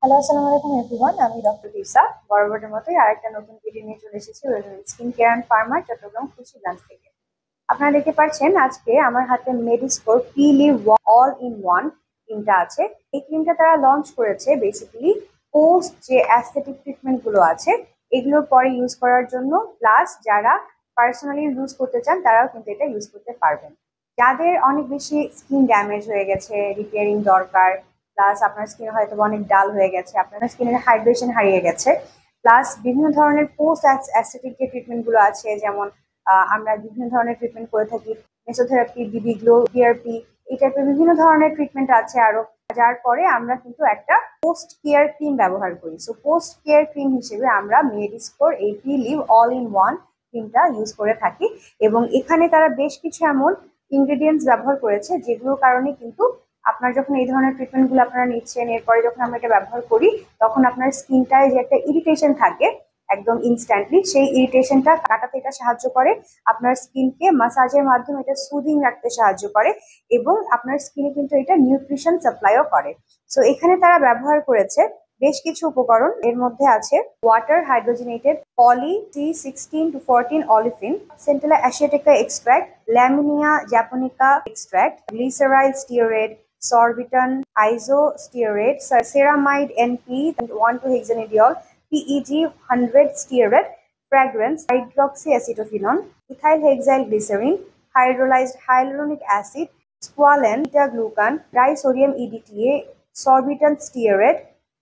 Hello, আসসালামু আলাইকুম everyone. আমি ডক্টর তিশা। বরাবরের মতোই আরেকটা নতুন ভিডিও নিয়ে চলে এসেছি স্কিন কেয়ার অ্যান্ড ফার্মার চট্টগ্রাম খুশি ব্রাঞ্চ থেকে। আপনারা দেখতে পাচ্ছেন আজকে আমার হাতে মেডিস্কোর P leave all in one ক্রিমটা আছে। এই ক্রিমটা তারা লঞ্চ করেছে বেসিক্যালি পোস্ট যে অ্যাস্থেটিক ট্রিটমেন্ট গুলো আছে এগুলোর পরে ইউজ করার জন্য, প্লাস যারা পার্সোনালি ইউজ করতে চান তারাও কিন্তু এটা ইউজ করতে পারবেন। যাদের অনেক বেশি স্কিন ড্যামেজ হয়ে গেছে, রিপেয়ারিং দরকার, প্লাস আপনার স্কিন হয়তো অনেক ডাল হয়ে গেছে, আপনার স্কিনের হাইড্রেশন হারিয়ে গেছে, প্লাস বিভিন্ন ধরনের পোস্ট অ্যাস্থেটিক যে ট্রিটমেন্ট গুলো আছে, যেমন আমরা বিভিন্ন ধরনের ট্রিটমেন্ট করে থাকি, মেসোথেরাপি, বিবি গ্লো, বিআরপি, এই টাইপের বিভিন্ন ধরনের ট্রিটমেন্ট আছে আরো, যার পরে আমরা কিন্তু একটা পোস্ট কেয়ার ক্রিম ব্যবহার করি। সো পোস্ট কেয়ার ক্রিম হিসেবে আমরা মেডিস্কোর এই পি লিভ অল ইন ওয়ান ক্রিমটা ইউজ করে থাকি। এবং এখানে তারা বেশ কিছু এমন ইনগ্রেডিয়েন্টস ব্যবহার করেছে যেগুলোর কারণে কিন্তু আপনার যখন এই ধরনের ট্রিটমেন্ট গুলো আপনারা নিচ্ছেন, এরপরে যখন আমরা এটা ব্যবহার করি তখন আপনার স্কিনটায় যে একটা ইরিটেশন থাকে একদম ইনস্ট্যান্টলি, সেই ইরিটেশনটা কাটাতে এটা সাহায্য করে। আপনার স্কিনকে মাসাজের মাধ্যমে এটা সুদিং রাখতে সাহায্য করে এবং আপনার স্কিনে কিন্তু এটা নিউট্রিশন সাপ্লাইও করে। সো এখানে তারা ব্যবহার করেছে বেশ কিছু উপকরণ। এর মধ্যে আছে water hydrogenated poly C16-14 olefin, centella asiatica extract, laminaria japonica extract, glyceryl stearate, sorbitan isostearate, ceramide NP 1,2-hexanediol, PEG 100 stearate, fragrance, hydroxyacetophenone, ethyl hexyl glycerin, hydrolyzed hyaluronic acid, squalane, beta-glucan, disodium EDTA, sorbitan stearate,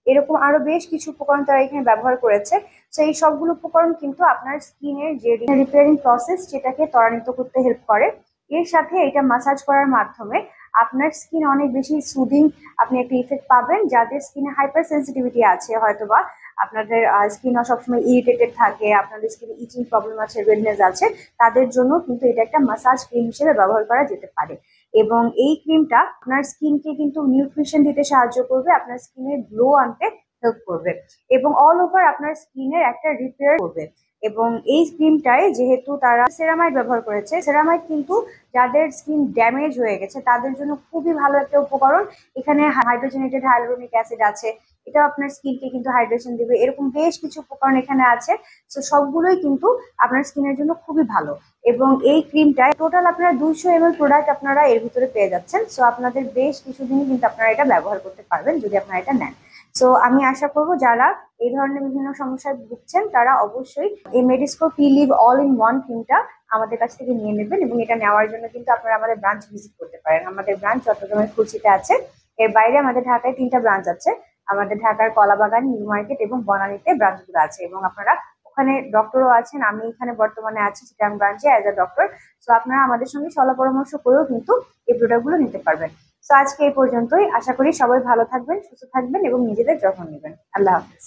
এরকম আরো বেশ কিছু উপকরণ তারা এখানে ব্যবহার করেছে। তো এই সবগুলো উপকরণ কিন্তু আপনার স্কিনের যে রিপেয়ারিং প্রসেস সেটাকে ত্বরান্বিত করতে হেল্প করে। এর সাথে এটা মাসাজ করার মাধ্যমে আপনার স্কিন অনেক বেশি সুদিং, আপনি একটা ইফেক্ট পাবেন। যাদের স্কিনে হাইপার সেন্সিটিভিটি আছে, হয়তোবা আপনাদের স্কিন সবসময় ইরিটেটেড থাকে, আপনাদের স্কিনে ইচিং প্রবলেম আছে, রেডনেস আছে, তাদের জন্য কিন্তু এটা একটা মাসাজ ক্রিম হিসেবে ব্যবহার করা যেতে পারে। এবং এই ক্রিমটা আপনার স্কিনকে কিন্তু নিউট্রিশন দিতে সাহায্য করবে, আপনার স্কিনের গ্লো আনতে হেল্প করবে এবং অল ওভার আপনার স্কিনের একটা রিপেয়ার করবে। এবং এই ক্রিমটায় যেহেতু তারা সেরামাইড ব্যবহার করেছে, সেরামাইড কিন্তু যাদের স্কিন ড্যামেজ হয়ে গেছে তাদের জন্য খুবই ভালো একটা উপকরণ। এখানে হাইড্রোজেনেটেড হাইলুরোনিক অ্যাসিড আছে, এটা আপনার স্কিনকে কিন্তু হাইড্রেশন দেবে। এরকম বেশ কিছু উপকরণ এখানে আছে। তো সবগুলোই কিন্তু আপনার স্কিনের জন্য খুবই ভালো। এবং এই ক্রিমটায় টোটাল আপনারা 200 ml প্রোডাক্ট আপনারা এর ভিতরে পেয়ে যাচ্ছেন। সো আপনাদের বেশ কিছুদিনই কিন্তু আপনারা এটা ব্যবহার করতে পারবেন যদি আপনারা এটা নেন। সো আমি আশা করব যারা এই ধরনের বিভিন্ন সমস্যায় ভুগছেন তারা অবশ্যই এই মেডিস্কোর P leave all in one ক্রিমটা আমাদের কাছ থেকে নিয়ে নেবেন। এবং এটা নেওয়ার জন্য কিন্তু আপনারা আমাদের ব্রাঞ্চ ভিজিট করতে পারেন। আমাদের ব্রাঞ্চ চট্টগ্রামের খুলশীতে আছে। এর বাইরে আমাদের ঢাকায় 3টা ব্রাঞ্চ আছে। আমাদের ঢাকার কলাবাগান, নিউ মার্কেট এবং বনানীতে ব্রাঞ্চগুলো আছে। এবং আপনারা ওখানে ডক্টরও আছেন। আমি এখানে বর্তমানে আছি চিটাগাং ব্রাঞ্চে অ্যাজ আ ডক্টর। সো আপনারা আমাদের সঙ্গে সলা পরামর্শ করেও কিন্তু এই প্রোডাক্টগুলো নিতে পারবেন। তো আজকে এই পর্যন্তই। আশা করি সবাই ভালো থাকবেন, সুস্থ থাকবেন এবং নিজেদের যত্ন নেবেন। আল্লাহ হাফিজ।